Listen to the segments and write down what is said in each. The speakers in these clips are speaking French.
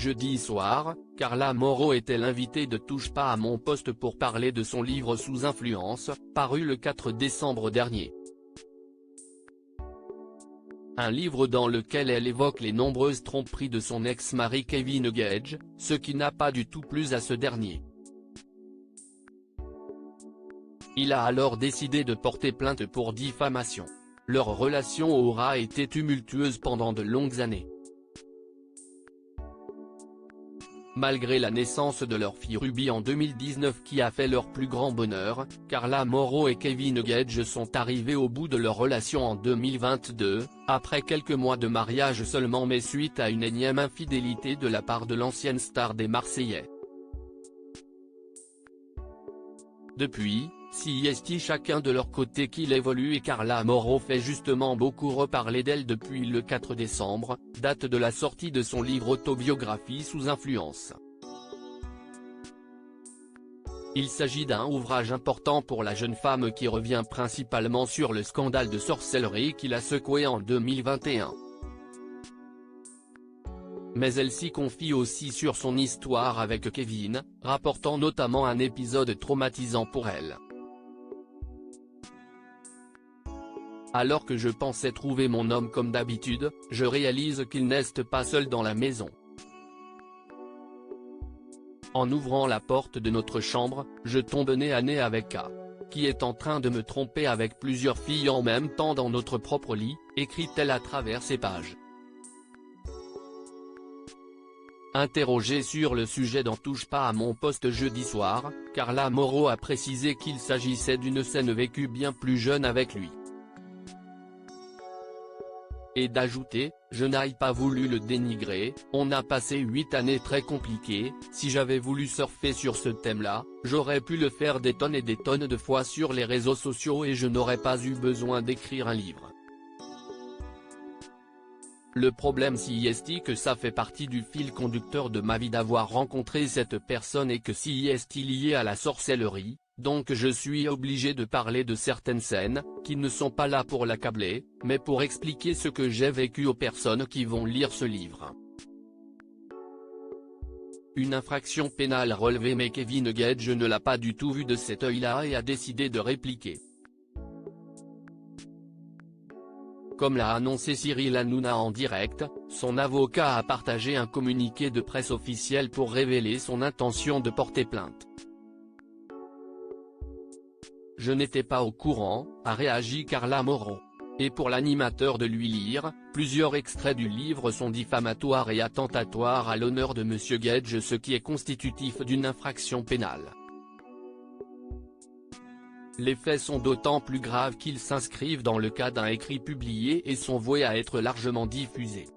Jeudi soir, Carla Moreau était l'invitée de Touche pas à mon poste pour parler de son livre Sous influence, paru le 4 décembre dernier. Un livre dans lequel elle évoque les nombreuses tromperies de son ex-mari Kevin Gage, ce qui n'a pas du tout plu à ce dernier. Il a alors décidé de porter plainte pour diffamation. Leur relation aura été tumultueuse pendant de longues années. Malgré la naissance de leur fille Ruby en 2019 qui a fait leur plus grand bonheur, Carla Moreau et Kevin Gage sont arrivés au bout de leur relation en 2022, après quelques mois de mariage seulement mais suite à une énième infidélité de la part de l'ancienne star des Marseillais. Depuis, CIST chacun de leur côté qu'il évolue et Carla Moreau fait justement beaucoup reparler d'elle depuis le 4 décembre, date de la sortie de son livre autobiographie Sous influence. Il s'agit d'un ouvrage important pour la jeune femme qui revient principalement sur le scandale de sorcellerie qui l'a secoué en 2021. Mais elle s'y confie aussi sur son histoire avec Kevin, rapportant notamment un épisode traumatisant pour elle. Alors que je pensais trouver mon homme comme d'habitude, je réalise qu'il n'est pas seul dans la maison. En ouvrant la porte de notre chambre, je tombe nez à nez avec A, qui est en train de me tromper avec plusieurs filles en même temps dans notre propre lit, écrit-elle à travers ses pages. Interrogée sur le sujet dans Touche pas à mon poste jeudi soir, Carla Moreau a précisé qu'il s'agissait d'une scène vécue bien plus jeune avec lui. Et d'ajouter, je n'ai pas voulu le dénigrer, on a passé 8 années très compliquées, si j'avais voulu surfer sur ce thème-là, j'aurais pu le faire des tonnes et des tonnes de fois sur les réseaux sociaux et je n'aurais pas eu besoin d'écrire un livre. Le problème CIST que ça fait partie du fil conducteur de ma vie d'avoir rencontré cette personne et que CIST lié à la sorcellerie, donc je suis obligé de parler de certaines scènes, qui ne sont pas là pour l'accabler, mais pour expliquer ce que j'ai vécu aux personnes qui vont lire ce livre. Une infraction pénale relevée mais Kevin Gage ne l'a pas du tout vu de cet œil-là et a décidé de répliquer. Comme l'a annoncé Cyril Hanouna en direct, son avocat a partagé un communiqué de presse officiel pour révéler son intention de porter plainte. Je n'étais pas au courant, a réagi Carla Moreau. Et pour l'animateur de lui lire, plusieurs extraits du livre sont diffamatoires et attentatoires à l'honneur de M. Gage, ce qui est constitutif d'une infraction pénale. Les faits sont d'autant plus graves qu'ils s'inscrivent dans le cas d'un écrit publié et sont voués à être largement diffusés.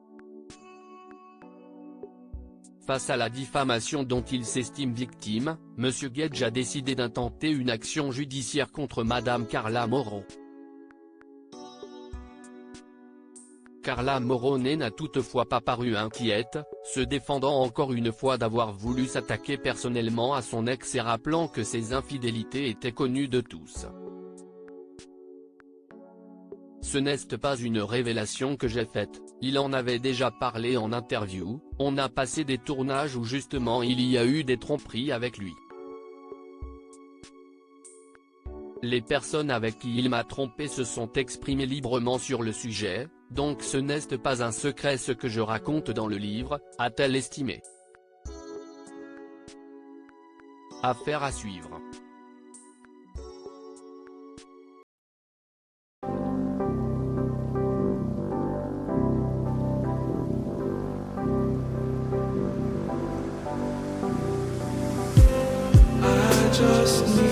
Face à la diffamation dont il s'estime victime, M. Gage a décidé d'intenter une action judiciaire contre Madame Carla Moreau. Carla Moreau n'a toutefois pas paru inquiète, se défendant encore une fois d'avoir voulu s'attaquer personnellement à son ex et rappelant que ses infidélités étaient connues de tous. Ce n'est pas une révélation que j'ai faite, il en avait déjà parlé en interview, on a passé des tournages où justement il y a eu des tromperies avec lui. Les personnes avec qui il m'a trompé se sont exprimées librement sur le sujet, donc ce n'est pas un secret ce que je raconte dans le livre, a-t-elle estimé. Affaire à suivre. I just need